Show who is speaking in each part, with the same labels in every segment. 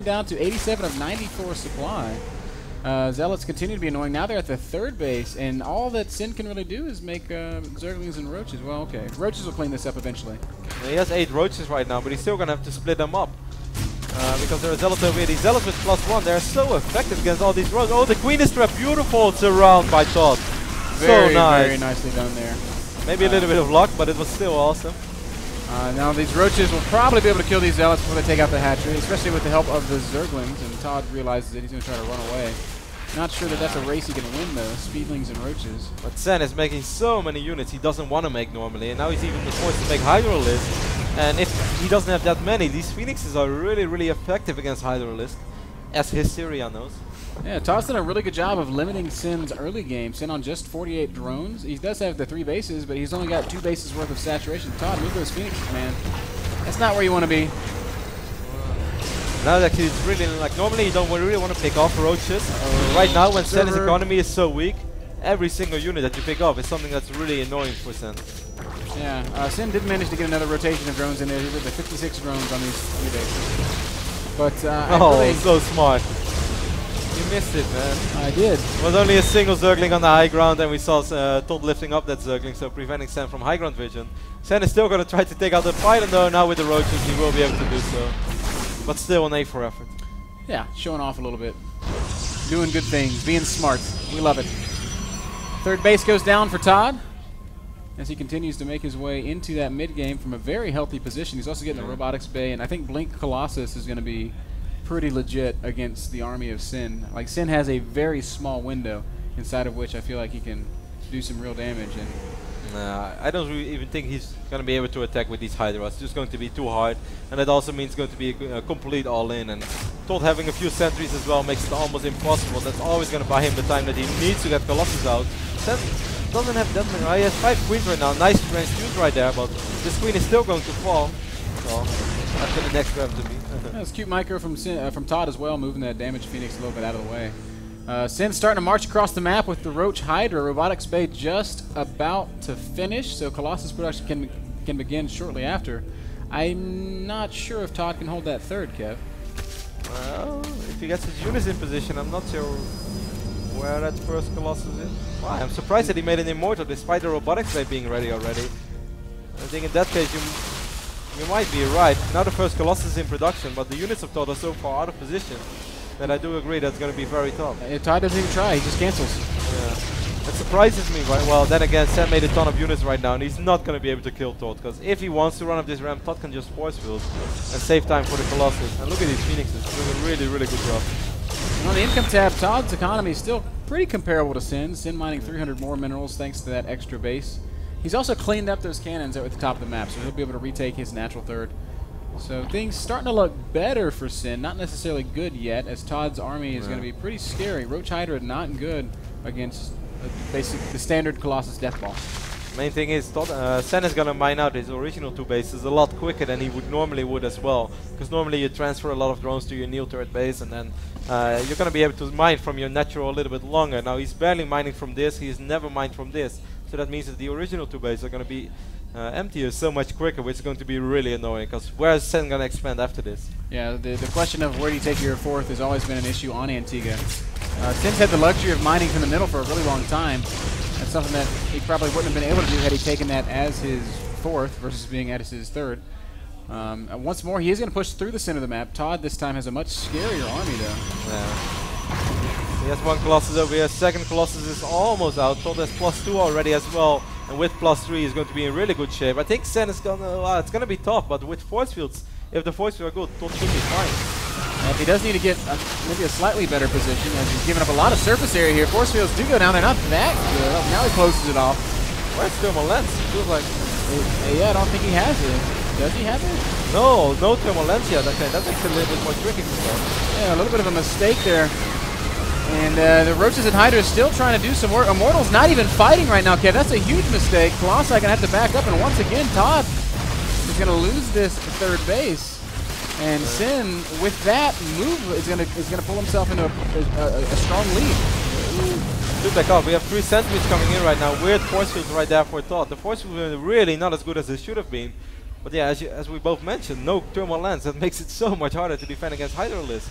Speaker 1: down to 87 of 94 supply. Zealots continue to be annoying. Now they're at the third base, and all that Sin can really do is make Zerglings and Roaches. Well, okay. Roaches will clean this up eventually.
Speaker 2: He has 8 Roaches right now, but he's still going to have to split them up. Because there are Zealots over here. These Zealots with +1, they're so effective against all these Roaches. Oh, the Queen is trapped. Beautiful surround by Todd.
Speaker 1: Very,
Speaker 2: so nice.
Speaker 1: very nicely done there.
Speaker 2: Maybe a little bit of luck, but it was still awesome.
Speaker 1: Now these Roaches will probably be able to kill these Zealots before they take out the hatchery, especially with the help of the Zerglings, and Todd realizes that he's going to try to run away. Not sure that that's a race he can win though, Speedlings and Roaches.
Speaker 2: But Sen is making so many units he doesn't want to make normally, and now he's even forced to make Hydralisk. And if he doesn't have that many, these Phoenixes are really, really effective against Hydralisk, as Hysteria knows.
Speaker 1: Yeah, Todd's done a really good job of limiting Sin's early game. Sin on just 48 drones. He does have the 3 bases, but he's only got 2 bases worth of saturation. Todd, move those Phoenixes, man. That's not where you want to be.
Speaker 2: Now that he's really, like, normally you don't really want to pick off Roaches. Right now, when Sen's economy is so weak, every single unit that you pick off is something that's really annoying for Sen.
Speaker 1: Yeah, Sin did manage to get another rotation of drones in there. He did the 56 drones on these 3 bases. But,
Speaker 2: oh, really so smart. You missed it, man.
Speaker 1: I did.
Speaker 2: It was only a single Zergling on the high ground, and we saw Todd lifting up that Zergling, so preventing Sen from high ground vision. Sen is still going to try to take out the Python, though. Now with the Roaches, he will be able to do so. But still an A for effort.
Speaker 1: Yeah, showing off a little bit. Doing good things, being smart. We love it. Third base goes down for Todd as he continues to make his way into that mid game from a very healthy position. He's also getting the Robotics Bay, and I think Blink Colossus is going to be pretty legit against the army of Sin. Like, Sin has a very small window inside of which I feel like he can do some real damage. And
Speaker 2: I don't really even think he's going to be able to attack with these Hydras. It's just going to be too hard, and it also means going to be a complete all-in. And Todd having a few sentries as well makes it almost impossible. That's always going to buy him the time that he needs to get Colossus out. Sen doesn't have that many. He has 5 queens right now. Nice transfuse right there, but this queen is still going to fall. So after the next round to me.
Speaker 1: That's cute micro from Todd as well, moving that damaged Phoenix a little bit out of the way. Sin's starting to march across the map with the Roach Hydra. Robotics Bay just about to finish, so Colossus production can begin shortly after. I'm not sure if Todd can hold that third, Kev.
Speaker 2: Well, if he gets his units in position, I'm not sure where that first Colossus is. Wow, I'm surprised that he made an Immortal despite the Robotics Bay being ready already. I think in that case you might be right. Now the first Colossus is in production, but the units of Todd are so far out of position that I do agree that's going to be very tough.
Speaker 1: Todd doesn't even try, he just cancels.
Speaker 2: Yeah. That surprises me, right? Well, then again, Sam made a ton of units right now, and he's not going to be able to kill Todd, because if he wants to run up this ramp, Todd can just force field and save time for the Colossus. And look at these Phoenixes, doing a really, really good job.
Speaker 1: On the income tab, Todd's economy is still pretty comparable to Sin's. Sin mining 300 more minerals thanks to that extra base. He's also cleaned up those cannons at the top of the map, so he'll be able to retake his natural third. So things starting to look better for Sin, not necessarily good yet, as Todd's army is going to be pretty scary. Roach Hydra not good against basically the standard Colossus death ball.
Speaker 2: Main thing is Sen is going to mine out his original 2 bases a lot quicker than he normally would as well, because normally you transfer a lot of drones to your Neil turret base, and then you're going to be able to mine from your natural a little bit longer. Now he's barely mining from this, he's never mined from this, so that means that the original 2 bases are going to be emptier so much quicker, which is going to be really annoying, because where is Sen going to expand after this? Yeah,
Speaker 1: the question of where do you take your fourth has always been an issue on Antigua. Sin's had the luxury of mining from the middle for a really long time. That's something that he probably wouldn't have been able to do had he taken that as his fourth versus being as his third. Once more, he is going to push through the center of the map. Todd this time has a much scarier army, though.
Speaker 2: Yeah. He has 1 Colossus over here. Second Colossus is almost out. Todd has +2 already as well. And with +3, he's going to be in really good shape. I think Sen is going to, it's going to be tough, but with force fields, if the force fields are good, Todd should be fine.
Speaker 1: He does need to get maybe a slightly better position, as he's giving up a lot of surface area here. Force fields do go down. They're not that good. Oh, now he closes it off.
Speaker 2: Where's Thermal Lens? Feels like...
Speaker 1: yeah, I don't think he has it. Does he have it?
Speaker 2: No Thermal Lens yet. Okay, that makes it a little bit more tricky for Todd.
Speaker 1: Yeah, a little bit of a mistake there. And the Roaches and Hydra is still trying to do some work. Immortal's not even fighting right now, Kev. That's a huge mistake. Colossi going to have to back up, and once again, Todd is going to lose this third base. And Sin, with that move, is going to pull himself into a strong lead.
Speaker 2: Shoot back up. We have 3 sentries coming in right now. Weird force fields right there for Todd. The force fields are really not as good as they should have been. But yeah, as we both mentioned, no thermal lens. That makes it so much harder to defend against Hydralisk.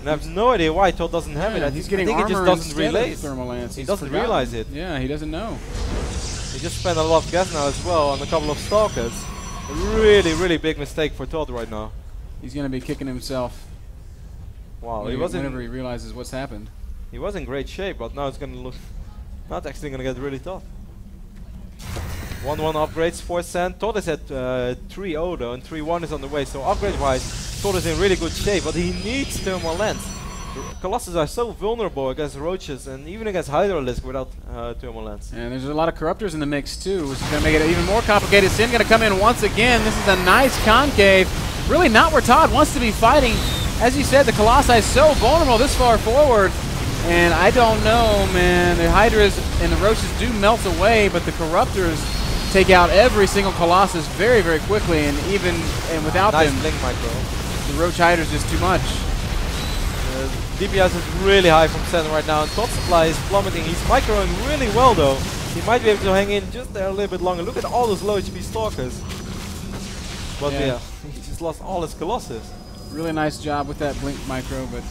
Speaker 2: And I have no idea why Todd doesn't have it. I
Speaker 1: He's
Speaker 2: think
Speaker 1: getting
Speaker 2: he just doesn't realize.
Speaker 1: He
Speaker 2: doesn't realize it.
Speaker 1: Yeah, he doesn't know.
Speaker 2: He just spent a lot of gas now as well on a couple of stalkers. A really, really big mistake for Todd right now.
Speaker 1: He's going to be kicking himself.
Speaker 2: Wow,
Speaker 1: whenever he realizes what's happened.
Speaker 2: He was in great shape, but now it's going to look not actually going to get really tough. 1-1 upgrades for Sen. Todd is at 3-0 though, and 3-1 is on the way. So upgrade-wise, Todd is in really good shape, but he needs thermal lens. Colossus are so vulnerable against Roaches and even against Hydralisk without thermal lens.
Speaker 1: And there's a lot of corruptors in the mix too, which is going to make it even more complicated. Sin going to come in once again. This is a nice concave. Really not where Todd wants to be fighting. As you said, the Colossi is so vulnerable this far forward. And I don't know, man. The Hydras and the Roaches do melt away, but the corruptors take out every single Colossus very, very quickly. And even without
Speaker 2: nice
Speaker 1: them,
Speaker 2: blink micro.
Speaker 1: The Roach Hydras is too much.
Speaker 2: DPS is really high from Sen right now, and top supply is plummeting. He's microing really well though. He might be able to hang in just there a little bit longer. Look at all those low HP stalkers. But yeah, he just lost all his Colossus.
Speaker 1: Really nice job with that blink micro, but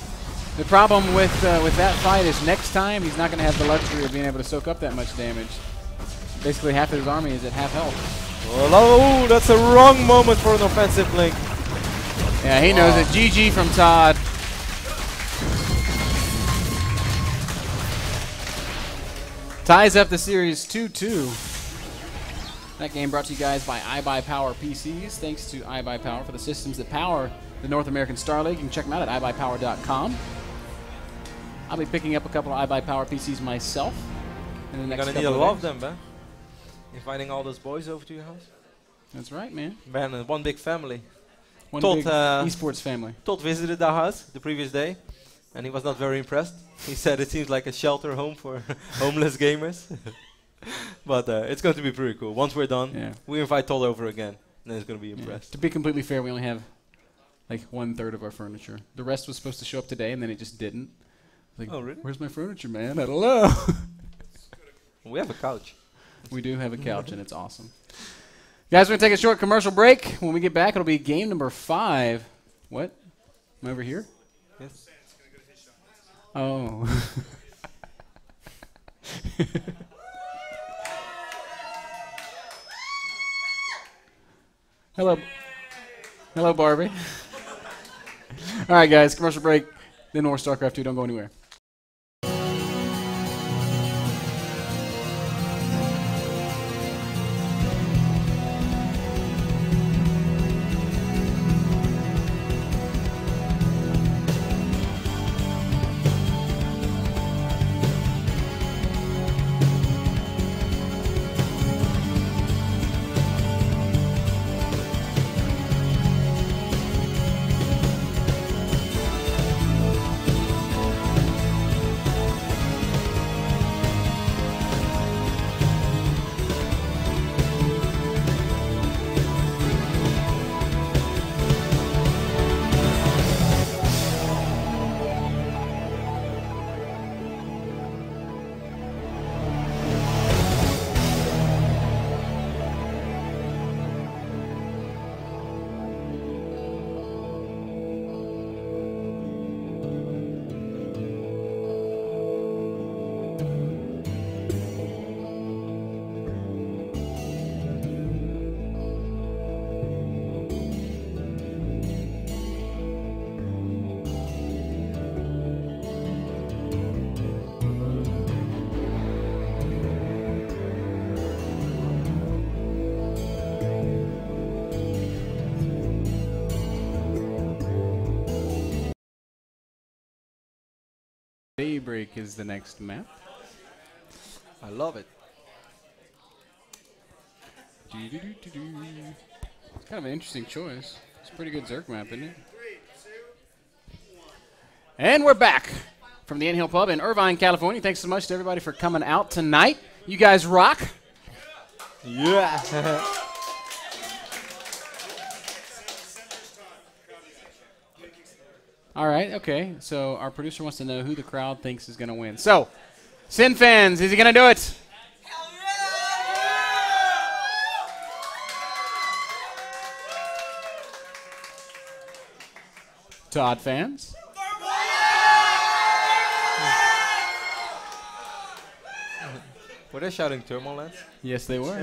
Speaker 1: the problem with that fight is next time he's not going to have the luxury of being able to soak up that much damage. Basically half of his army is at half health.
Speaker 2: Oh, that's a wrong moment for an offensive blink.
Speaker 1: Yeah, he knows it. GG from Todd. Ties up the series 2-2. That game brought to you guys by iBuyPower PCs. Thanks to iBuyPower for the systems that power the North American Star League. You can check them out at iBuyPower.com. I'll be picking up a couple of iBuyPower PCs myself in the next couple of days.
Speaker 2: You're gonna need a lot of them, man. Inviting all those boys over to your house.
Speaker 1: That's right, man.
Speaker 2: Man, one big family.
Speaker 1: One big esports family.
Speaker 2: Todd visited our house the previous day, and he was not very impressed. He said it seems like a shelter home for homeless gamers. But it's going to be pretty cool. Once we're done, we invite Todd over again, and then he's going to be impressed.
Speaker 1: To be completely fair, we only have like 1/3 of our furniture. The rest was supposed to show up today, and then it just didn't. Like,
Speaker 2: oh, really?
Speaker 1: Where's my furniture, man? I don't know.
Speaker 2: We have a couch.
Speaker 1: We do have a couch, and it's awesome. Guys, we're going to take a short commercial break. When we get back, it'll be game number 5. What? Am I over here?
Speaker 2: Yes.
Speaker 1: Oh. Hello. Hello, Barbie. All right, guys, commercial break. Then more StarCraft 2. Don't go anywhere. Daybreak is the next map.
Speaker 2: I love it.
Speaker 1: It's kind of an interesting choice. It's a pretty good Zerg map, isn't it? And we're back from the Anthill Pub in Irvine, California. Thanks so much to everybody for coming out tonight. You guys rock.
Speaker 2: Yeah.
Speaker 1: All right, okay. So our producer wants to know who the crowd thinks is going to win. So, Sin fans, is he going to do it? Todd fans.
Speaker 2: Were they shouting Thermal?
Speaker 1: Yes, they were.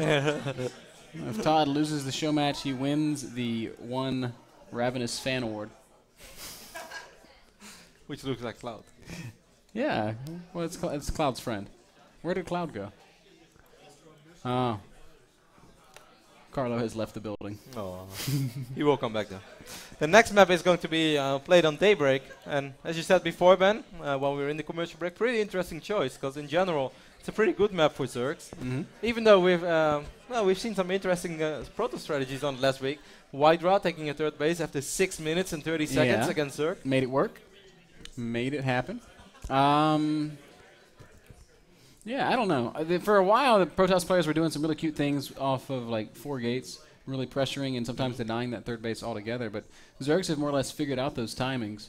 Speaker 1: If Todd loses the show match, he wins the one Ravenous Fan Award.
Speaker 2: Which looks like Cloud.
Speaker 1: Yeah, well, it's Cloud's friend. Where did Cloud go? Oh. Carlo has left the building.
Speaker 2: Oh, he will come back though. The next map is going to be played on Daybreak, and as you said before, Ben, while we were in the commercial break, pretty interesting choice, because in general, it's a pretty good map for Zergs. Even though we've seen some interesting proto strategies on it last week. Hydra taking a third base after 6 minutes and 30 seconds against Zerg.
Speaker 1: Made it work. Made it happen. Yeah, I don't know. For a while, the Protoss players were doing some really cute things off of like 4 gates, really pressuring and sometimes denying that third base altogether. But Zergs have more or less figured out those timings.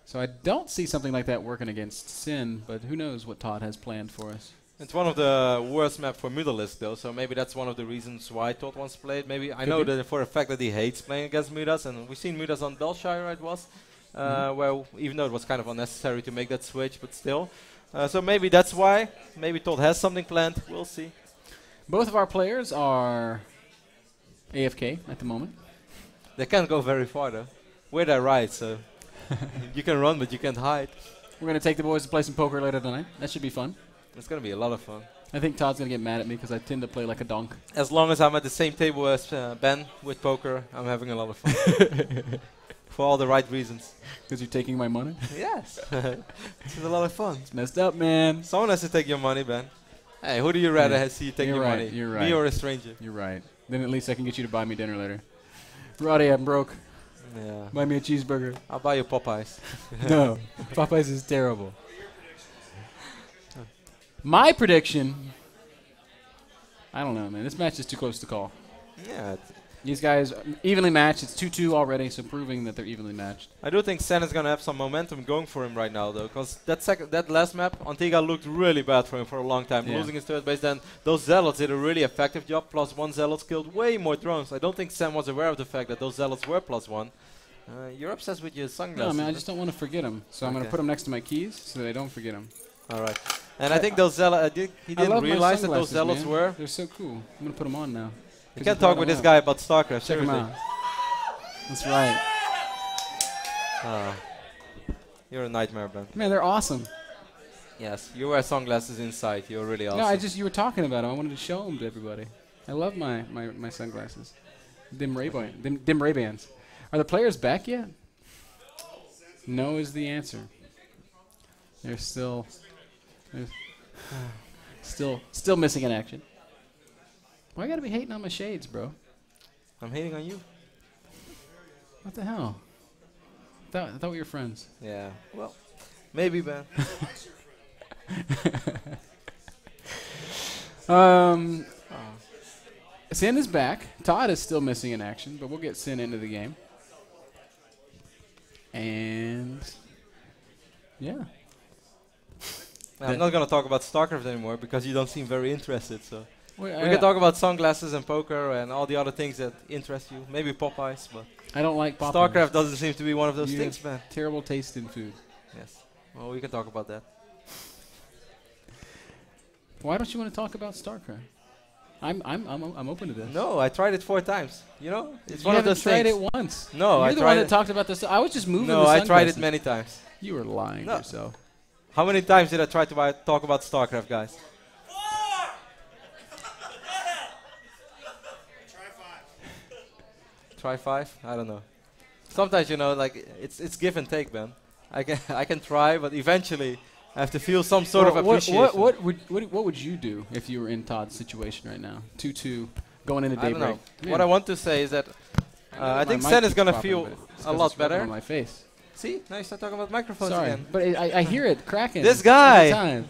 Speaker 1: So I don't see something like that working against Sin, but who knows what Todd has planned for us.
Speaker 2: It's one of the worst maps for Mutalisk though, so maybe that's one of the reasons why Todd wants to play it. Maybe I know that for a fact that he hates playing against Mutas, and we've seen Mutas on Belshire, it was, where even though it was kind of unnecessary to make that switch, but still. So maybe that's why. Maybe Todd has something planned. We'll see.
Speaker 1: Both of our players are AFK at the moment.
Speaker 2: They can't go very far though. We're their right, so you can run, but you can't hide.
Speaker 1: We're going to take the boys to play some poker later tonight. That should be fun.
Speaker 2: It's going to be a lot of fun.
Speaker 1: I think Todd's going to get mad at me because I tend to play like a donk.
Speaker 2: As long as I'm at the same table as Ben with poker, I'm having a lot of fun. For all the right reasons.
Speaker 1: Because you're taking my money?
Speaker 2: Yes. It's a lot of fun.
Speaker 1: It's messed up, man.
Speaker 2: Someone has to take your money, Ben. Hey, who do you rather see you take your money?
Speaker 1: You're right.
Speaker 2: Me or a stranger?
Speaker 1: You're right. Then at least I can get you to buy me dinner later. Roddy, I'm broke.
Speaker 2: Yeah.
Speaker 1: Buy me a cheeseburger.
Speaker 2: I'll buy you Popeyes.
Speaker 1: No. Popeyes is terrible. My prediction, I don't know, man. This match is too close to call.
Speaker 2: Yeah.
Speaker 1: These guys evenly matched. It's 2-2 already, so proving that they're evenly matched.
Speaker 2: I do think Sen is going to have some momentum going for him right now, though, because that last map, Antigua looked really bad for him for a long time, losing his third base. Then those Zealots did a really effective job. +1 Zealots killed way more drones. I don't think Sen was aware of the fact that those Zealots were +1. You're obsessed with your sunglasses.
Speaker 1: No, man, I just don't want to forget them. So I'm going to put them next to my keys so that I don't forget them.
Speaker 2: All right. And I think those Zealots, he didn't realize that those Zealots were.
Speaker 1: They're so cool. I'm going to put them on now.
Speaker 2: You can't talk with this guy about StarCraft.
Speaker 1: Check him out. That's right.
Speaker 2: You're a nightmare, Ben.
Speaker 1: Man, they're awesome.
Speaker 2: Yes, you wear sunglasses inside. You're really awesome.
Speaker 1: No, you were talking about them. I wanted to show them to everybody. I love my sunglasses. Dim Ray-Bans. Are the players back yet? No is the answer. They're still missing in action. Why you gotta be hating on my shades, bro?
Speaker 2: I'm hating on you.
Speaker 1: What the hell? I thought we were friends.
Speaker 2: Yeah. Well, maybe, Ben.
Speaker 1: Sin is back. Todd is still missing in action, but we'll get Sin into the game. And yeah.
Speaker 2: I'm not gonna talk about StarCraft anymore because you don't seem very interested. So.
Speaker 1: We
Speaker 2: can talk about sunglasses and poker and all the other things that interest you. Maybe Popeyes, but
Speaker 1: I don't like Popeyes.
Speaker 2: StarCraft doesn't seem to be one of those things, man.
Speaker 1: Terrible taste in food.
Speaker 2: Yes. Well, we can talk about that.
Speaker 1: Why don't you want to talk about StarCraft? I'm open to this.
Speaker 2: No, I tried it 4 times. You know, it's
Speaker 1: you
Speaker 2: one of those
Speaker 1: tried
Speaker 2: things.
Speaker 1: it once.
Speaker 2: No,
Speaker 1: You're
Speaker 2: I
Speaker 1: the
Speaker 2: tried
Speaker 1: one
Speaker 2: it.
Speaker 1: that talked about this. I was just moving.
Speaker 2: No, I tried it many times.
Speaker 1: You were lying to yourself.
Speaker 2: How many times did I try to talk about StarCraft, guys? Try 5? I don't know. Sometimes, you know, like it's give and take, man. I can try, but eventually I have to feel some sort of appreciation.
Speaker 1: What would you do if you were in Todd's situation right now? 2-2 going into daybreak.
Speaker 2: I don't know. What I want to say is that I think Sen is gonna feel a lot better.
Speaker 1: On my face.
Speaker 2: See, now you start talking about microphones
Speaker 1: Sorry,
Speaker 2: again.
Speaker 1: but I hear it cracking.
Speaker 2: This guy.
Speaker 1: Every time.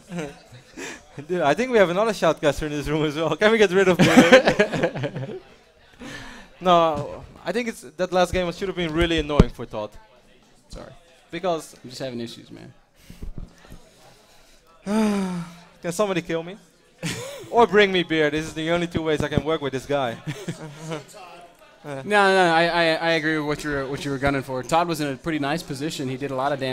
Speaker 2: Dude, I think we have another shoutcaster in this room as well. Can we get rid of him? No, I think that last game should have been really annoying for Todd.
Speaker 1: Sorry.
Speaker 2: Because
Speaker 1: I'm just having issues, man.
Speaker 2: Can somebody kill me? Or bring me beer. This is the only 2 ways I can work with this guy.
Speaker 1: No, I agree with what you were gunning for. Todd was in a pretty nice position. He did a lot of damage.